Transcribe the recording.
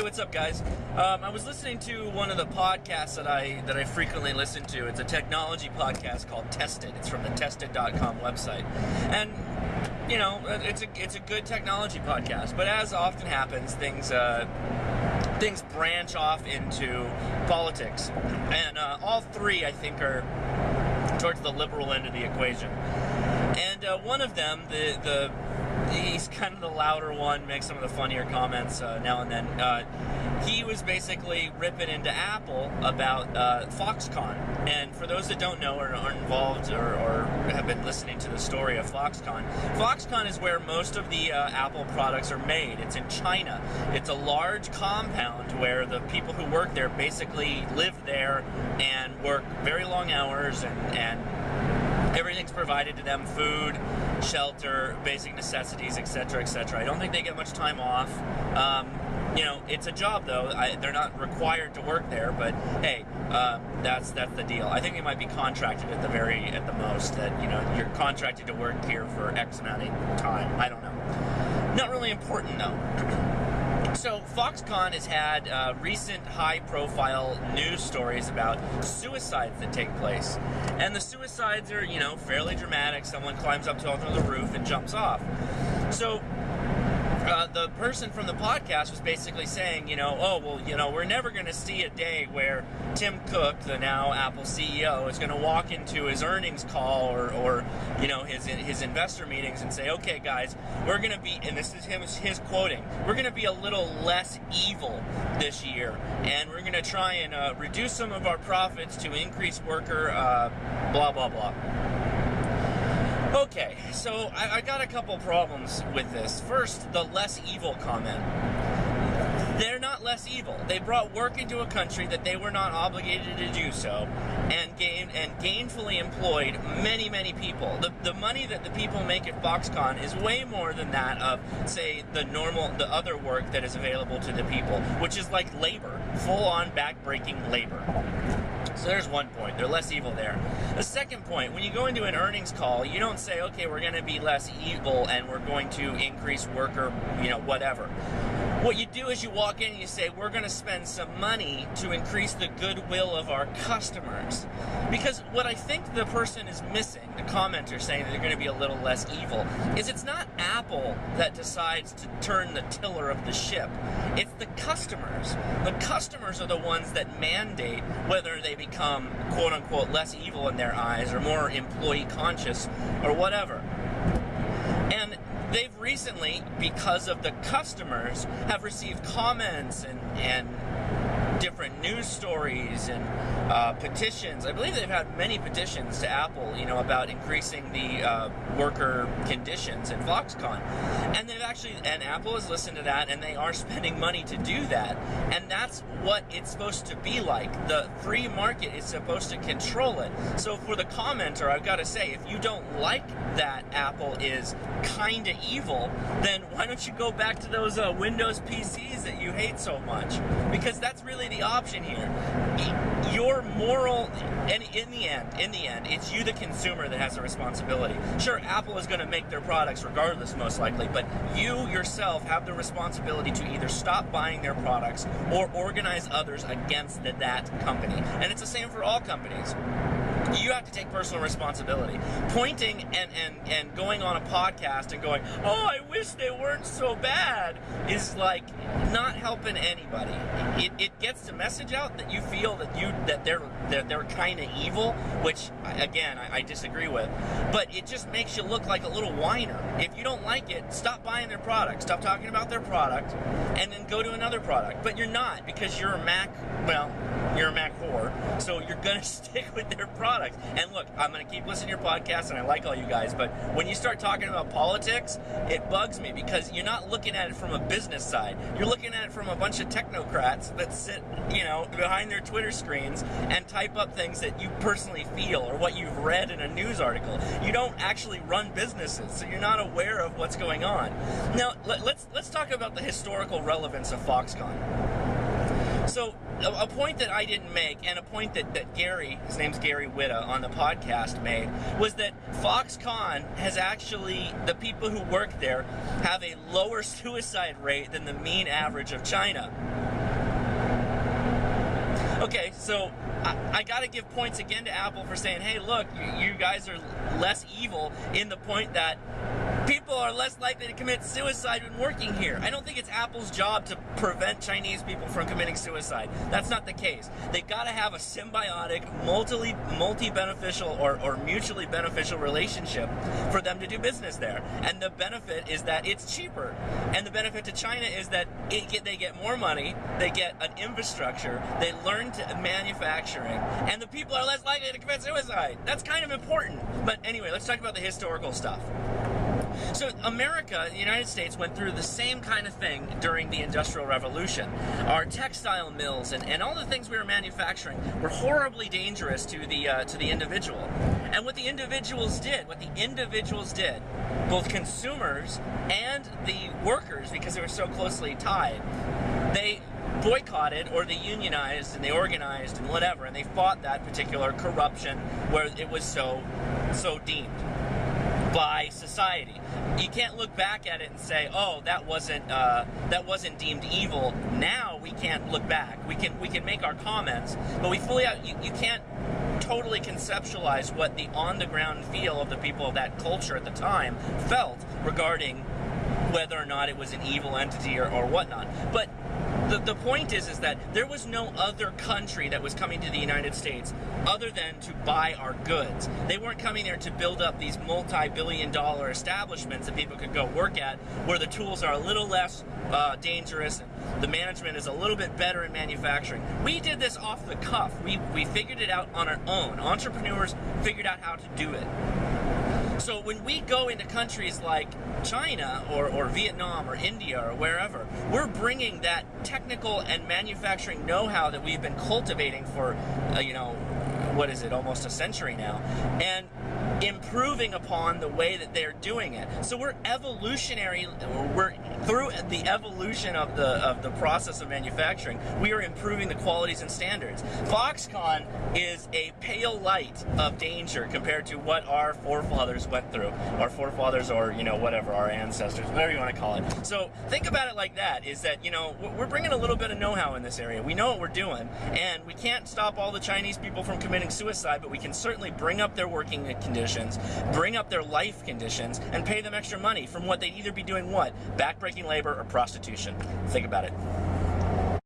what's up, guys? I was listening to one of the podcasts that I frequently listen to. It's a technology podcast called Tested. It's from the Tested.com website, and it's a good technology podcast. But as often happens, things branch off into politics, and all three, I think, are towards the liberal end of the equation. And one of them, he's kind of the louder one, makes some of the funnier comments now and then. He was basically ripping into Apple about Foxconn. And for those that don't know or aren't involved or have been listening to the story of Foxconn, Foxconn is where most of the Apple products are made. It's in China. It's a large compound where the people who work there basically live there and work very long hours, and everything's provided to them: food, shelter, basic necessities, etc., etc. I don't think they get much time off. It's a job, though. They're not required to work there, but hey, that's the deal. I think they might be contracted at the most, that you're contracted to work here for X amount of time. I don't know. Not really important, though. So Foxconn has had recent high-profile news stories about suicides that take place. And the suicides are, fairly dramatic. Someone climbs up to the roof and jumps off. So the person from the podcast was basically saying, we're never going to see a day where Tim Cook, the now Apple CEO, is going to walk into his earnings call or his investor meetings and say, okay, guys, we're going to be, and this is his quoting, we're going to be a little less evil this year, and we're going to try and reduce some of our profits to increase worker blah, blah, blah. Okay, so I got a couple problems with this. First, the less evil comment. They're not less evil. They brought work into a country that they were not obligated to do so, and gainfully employed many, many people. The money that the people make at Foxconn is way more than that of, say, the other work that is available to the people, which is like labor, full-on back-breaking labor. So there's one point. They're less evil there. The second point, when you go into an earnings call, you don't say, okay, we're going to be less evil and we're going to increase worker, whatever. What you do is you walk in and you say, we're going to spend some money to increase the goodwill of our customers. Because what I think the person is missing, the commenter saying that they're going to be a little less evil, is it's not Apple that decides to turn the tiller of the ship. It's the customers. The customers are the ones that mandate whether they become, quote-unquote, less evil in their eyes or more employee-conscious or whatever. And they've recently, because of the customers, have received comments and different news stories and petitions. I believe they've had many petitions to Apple, about increasing the worker conditions in Foxconn. And Apple has listened to that, and they are spending money to do that. And that's what it's supposed to be like. The free market is supposed to control it. So for the commenter, I've got to say, if you don't like that Apple is kind of evil, then why don't you go back to those Windows PCs that you hate so much? Because that's really the option here. Your moral, and in the end, it's you, the consumer, that has a responsibility. Sure, Apple is going to make their products regardless, most likely, but you yourself have the responsibility to either stop buying their products or organize others against that company. And it's the same for all companies. You have to take personal responsibility. Pointing and going on a podcast and going, oh, I wish they weren't so bad, is like not helping anybody. It gets the message out that you feel that they're kind of evil, which again I disagree with. But it just makes you look like a little whiner. If you don't like it, stop buying their product. Stop talking about their product, and then go to another product. But you're not, because you're a Mac. Well, you're a Mac whore, so you're gonna stick with their product. And look, I'm going to keep listening to your podcast, and I like all you guys, but when you start talking about politics, it bugs me, because you're not looking at it from a business side. You're looking at it from a bunch of technocrats that sit, behind their Twitter screens and type up things that you personally feel or what you've read in a news article. You don't actually run businesses, so you're not aware of what's going on. Now, let's talk about the historical relevance of Foxconn. So a point that I didn't make, and a point that Gary, his name's Gary Whitta, on the podcast made, was that Foxconn has actually, the people who work there have a lower suicide rate than the mean average of China. Okay, so I got to give points again to Apple for saying, hey, look, you guys are less evil in the point that people are less likely to commit suicide when working here. I don't think it's Apple's job to prevent Chinese people from committing suicide. That's not the case. They got to have a symbiotic, multi-beneficial or mutually beneficial relationship for them to do business there. And the benefit is that it's cheaper. And the benefit to China is that they get more money, they get an infrastructure, they learn to manufacturing, and the people are less likely to commit suicide. That's kind of important. But anyway, let's talk about the historical stuff. So America, the United States, went through the same kind of thing during the Industrial Revolution. Our textile mills and all the things we were manufacturing were horribly dangerous to the individual. And what the individuals did, both consumers and the workers, because they were so closely tied, they boycotted or they unionized and they organized and whatever, and they fought that particular corruption where it was so deemed by society. You can't look back at it and say, "Oh, that wasn't deemed evil." Now we can't look back. We can make our comments, but you can't totally conceptualize what the on-the-ground feel of the people of that culture at the time felt regarding whether or not it was an evil entity or whatnot. But the point is that there was no other country that was coming to the United States other than to buy our goods. They weren't coming there to build up these multi-billion-dollar establishments that people could go work at, where the tools are a little less dangerous and the management is a little bit better in manufacturing. We did this off the cuff. We figured it out on our own. Entrepreneurs figured out how to do it. So when we go into countries like China or Vietnam or India or wherever, we're bringing that technical and manufacturing know-how that we've been cultivating for, almost a century now, and improving upon the way that they're doing it. So we're evolutionary. We're through the evolution of the process of manufacturing. We are improving the qualities and standards. Foxconn is a pale light of danger compared to what our forefathers went through. Our forefathers, or whatever, our ancestors, whatever you want to call it. So think about it like that: is that we're bringing a little bit of know-how in this area. We know what we're doing, and we can't stop all the Chinese people from committing suicide, but we can certainly bring up their working conditions, bring up their life conditions, and pay them extra money from what they'd either be doing backbreaking labor or prostitution. Think about it.